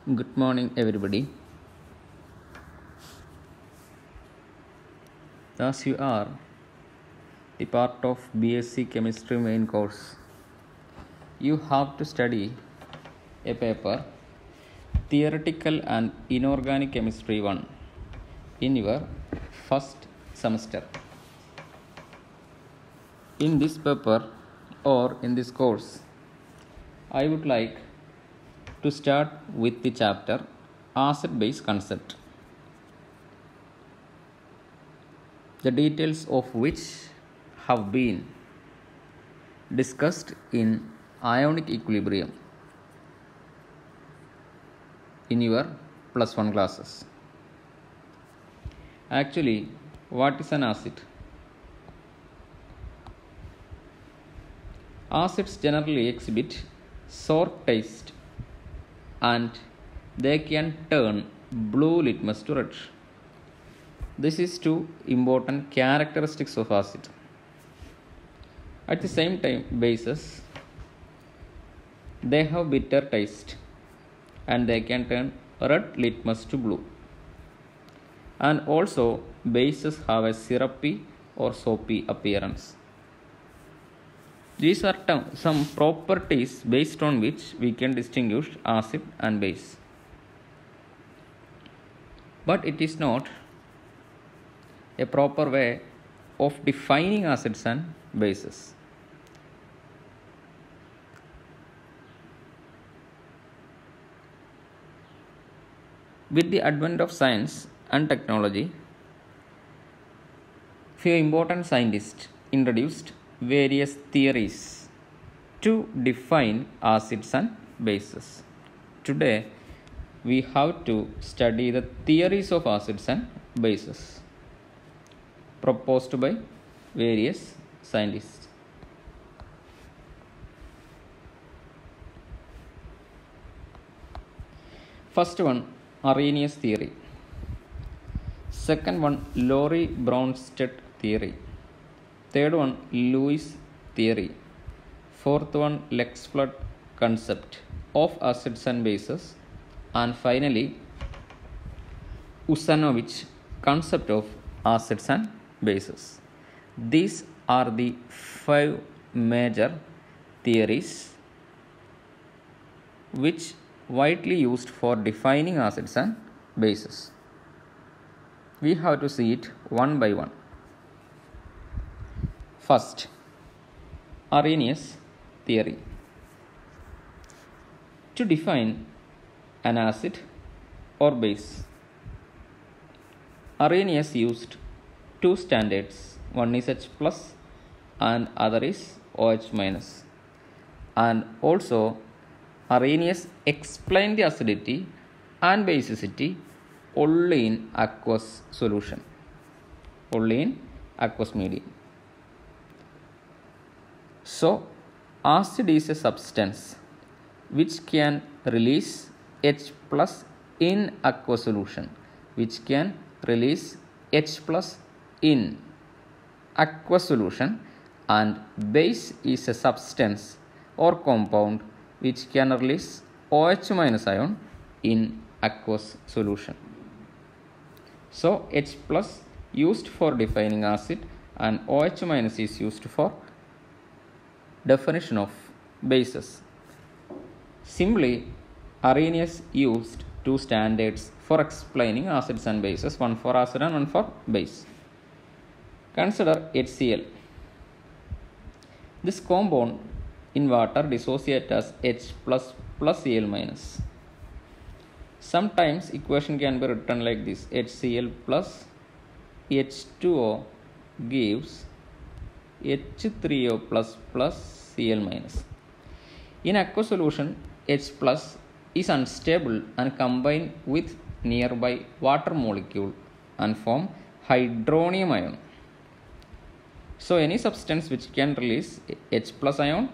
Good morning, everybody. Thus, you are the part of BSc Chemistry main course. You have to study a paper, Theoretical and Inorganic Chemistry 1, in your first semester. In this paper or in this course, I would like to start with the chapter Acid-Base Concept, the details of which have been discussed in ionic equilibrium in your plus 1 classes. Actually, what is an acid? Acids generally exhibit sour taste and they can turn blue litmus to red. This is two important characteristics of acid. At the same time, bases, they have bitter taste and they can turn red litmus to blue. And also, bases have a syrupy or soapy appearance. These are some properties based on which we can distinguish acid and base. But it is not a proper way of defining acids and bases. With the advent of science and technology, few important scientists introduced various theories to define acids and bases. Today, we have to study the theories of acids and bases proposed by various scientists. First one, Arrhenius theory. Second one, Lowry-Bronsted theory. Third one, Lewis theory. Fourth one, Lexford concept of acids and bases. And finally, Usanovich concept of acids and bases. These are the 5 major theories which widely used for defining acids and bases. We have to see it one by one. First, Arrhenius theory. To define an acid or base, Arrhenius used 2 standards. One is H plus and other is OH minus. And also, Arrhenius explained the acidity and basicity only in aqueous solution, only in aqueous medium. So, acid is a substance which can release H plus in aqueous solution, which can release H plus in aqueous solution, and base is a substance or compound which can release OH minus ion in aqueous solution. So, H plus used for defining acid and OH minus is used for definition of bases. Simply, Arrhenius used 2 standards for explaining acids and bases, one for acid and one for base. Consider HCl. This compound in water dissociates as H plus plus Cl minus. Sometimes equation can be written like this: HCl plus H2O gives H3O plus plus Cl minus. In aqueous solution, H plus is unstable and combine with nearby water molecule and form hydronium ion. So, any substance which can release H plus ion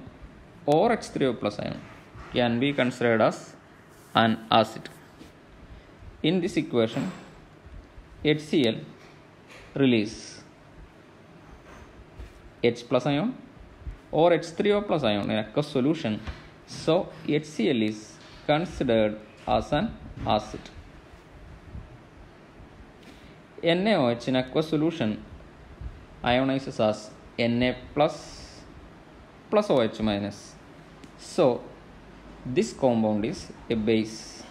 or H3O plus ion can be considered as an acid. In this equation, HCl release H plus ion or H3O plus ion in aqueous solution. So, HCl is considered as an acid. NaOH in aqueous solution ionizes as Na plus OH minus. So this compound is a base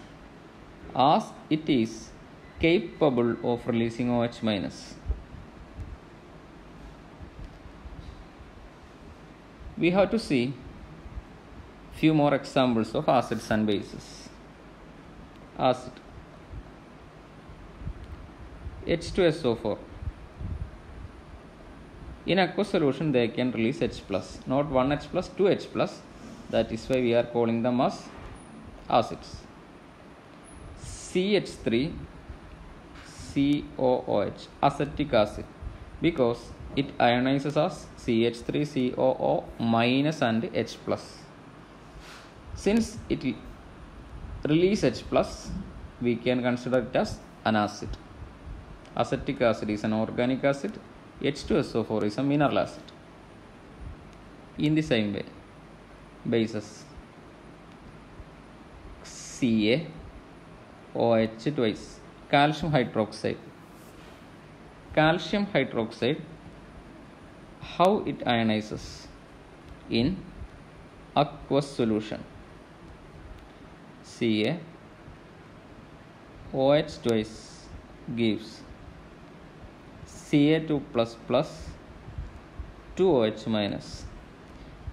as it is capable of releasing OH minus. We have to see few more examples of acids and bases. Acid H2SO4. In aqueous solution they can release H plus, not 1H plus, 2H plus. That is why we are calling them as acids. CH3 COOH, acetic acid, because it ionizes as CH3 COO minus and H plus. Since it releases H plus, we can consider it as an acid. Acetic acid is an organic acid. H2SO4 is a mineral acid. In the same way, bases Ca OH twice, calcium hydroxide. Calcium hydroxide, how it ionizes in aqueous solution? Ca OH twice gives Ca2 plus plus 2OH minus.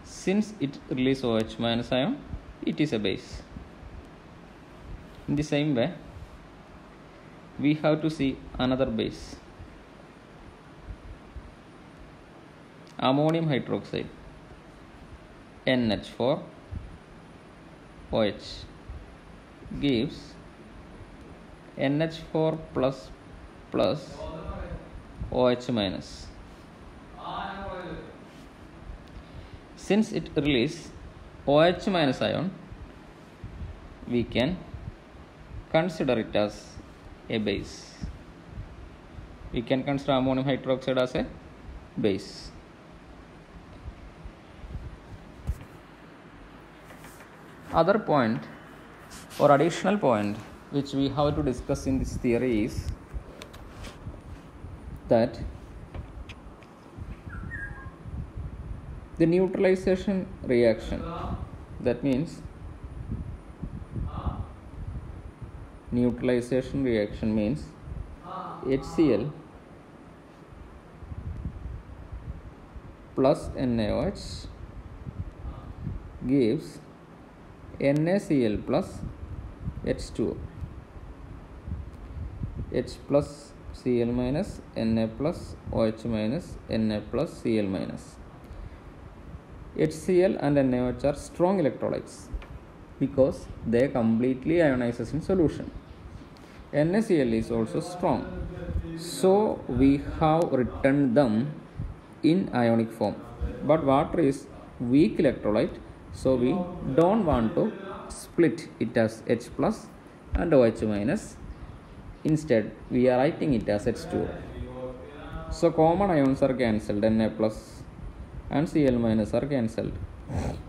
Since it releases OH minus ion, it is a base. In the same way, we have to see another base. Ammonium hydroxide NH4 OH gives NH4 plus plus OH minus. Since it releases OH minus ion, we can consider it as a base. We can consider ammonium hydroxide as a base. Other point or additional point which we have to discuss in this theory is that the neutralization reaction, that means neutralization reaction means HCl plus NaOH gives NaCl plus H2O. H plus Cl minus, Na plus OH minus, Na plus Cl minus. HCl and NaOH are strong electrolytes because they completely ionizes in solution. NaCl is also strong, so we have written them in ionic form. But water is weak electrolyte, so we don't want to split it as H plus and OH minus. Instead, we are writing it as H2O. So common ions are cancelled, Na plus and Cl minus are cancelled.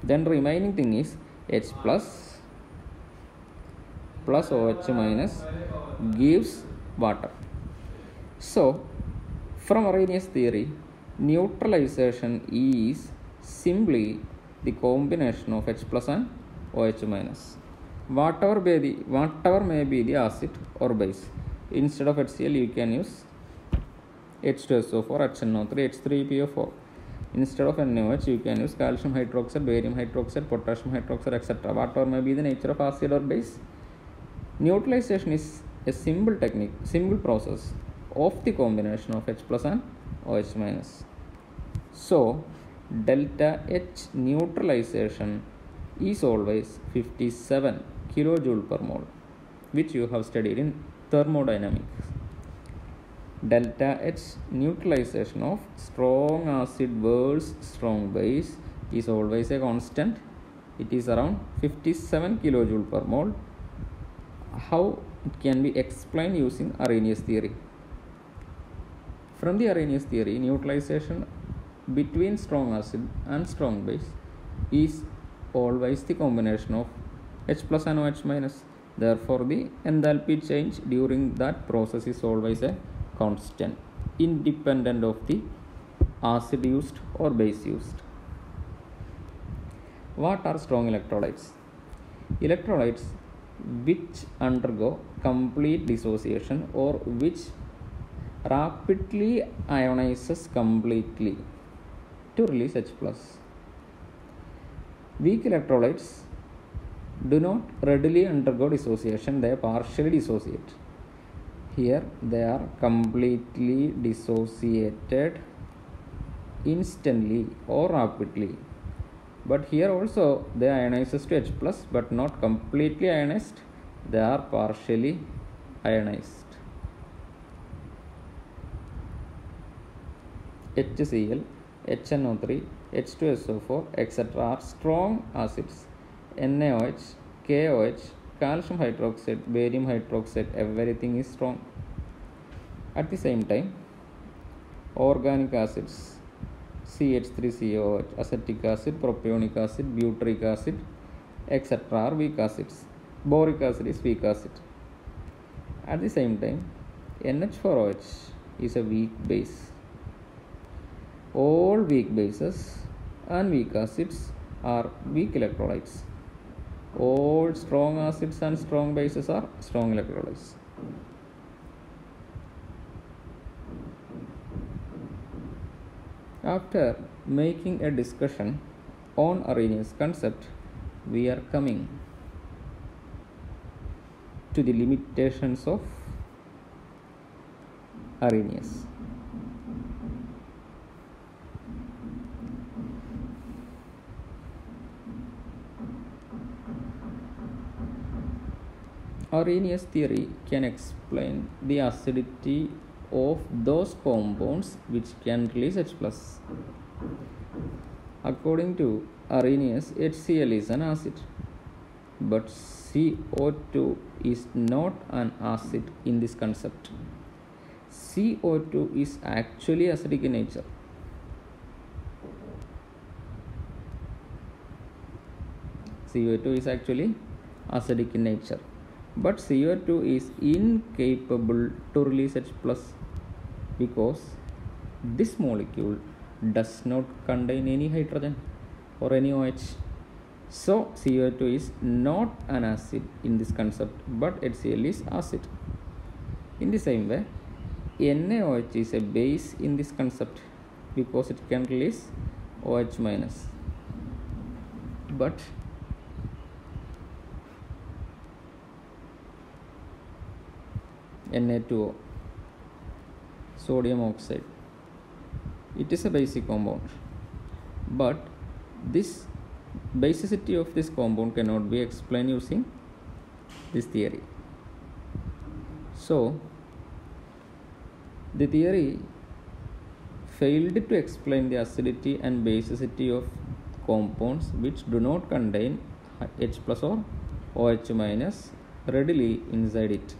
Then remaining thing is H plus OH minus gives water. So from Arrhenius theory, neutralization is simply the combination of H plus and OH minus. Whatever may be the acid or base. Instead of HCl, you can use H2SO4, HNO3, H3PO4. Instead of NaOH, you can use calcium hydroxide, barium hydroxide, potassium hydroxide, etc. Whatever may be the nature of acid or base. Neutralization is a simple technique, simple process of the combination of H plus and OH minus. So delta H neutralization is always 57 kilojoule per mole, which you have studied in thermodynamics. Delta H neutralization of strong acid versus strong base is always a constant. It is around 57 kilojoule per mole. How it can be explained using Arrhenius theory? From the Arrhenius theory, neutralization between strong acid and strong base is always the combination of H plus and OH minus. Therefore, the enthalpy change during that process is always a constant, independent of the acid used or base used. What are strong electrolytes? Electrolytes which undergo complete dissociation or which rapidly ionizes completely to release H+. Weak electrolytes do not readily undergo dissociation, they partially dissociate. Here they are completely dissociated instantly or rapidly. But here also they ionizes to H+, but not completely ionized, they are partially ionized. HCl, HNO3, H2SO4, etc. are strong acids. NaOH, KOH, calcium hydroxide, barium hydroxide, everything is strong. At the same time, organic acids, CH3COH, acetic acid, propionic acid, butyric acid, etc. are weak acids. Boric acid is weak acid. At the same time, NH4OH is a weak base. All weak bases and weak acids are weak electrolytes. All strong acids and strong bases are strong electrolytes. After making a discussion on Arrhenius concept, we are coming to the limitations of Arrhenius. Arrhenius theory can explain the acidity of those compounds which can release H+. According to Arrhenius, HCl is an acid, but CO2 is not an acid in this concept. CO2 is actually acidic in nature. CO2 is actually acidic in nature. But CO2 is incapable to release H+ because this molecule does not contain any hydrogen or any OH. So CO2 is not an acid in this concept, but HCl is acid. In the same way, NaOH is a base in this concept because it can release OH-. But Na2O, sodium oxide, it is a basic compound, but this basicity of this compound cannot be explained using this theory. So the theory failed to explain the acidity and basicity of compounds which do not contain H+ or OH- readily inside it.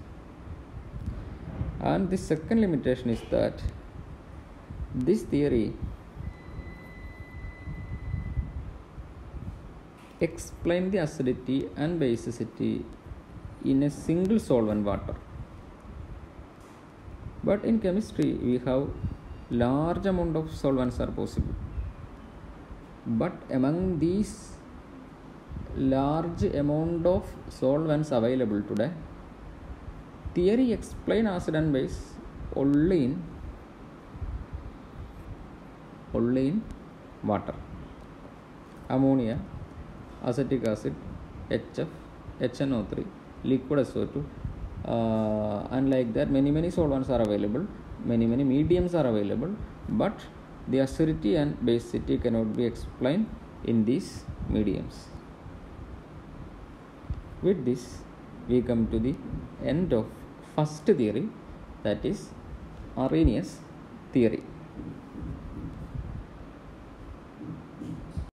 And the second limitation is that this theory explains the acidity and basicity in a single solvent, water. But in chemistry, we have large amount of solvents are possible. But among these large amount of solvents available today, theory explain acid and base only in water. Ammonia, acetic acid, HF, HNO3, liquid SO2, and like that many solvents are available, many mediums are available, but the acidity and basicity cannot be explained in these mediums. With this, we come to the end of first theory, that is Arrhenius theory.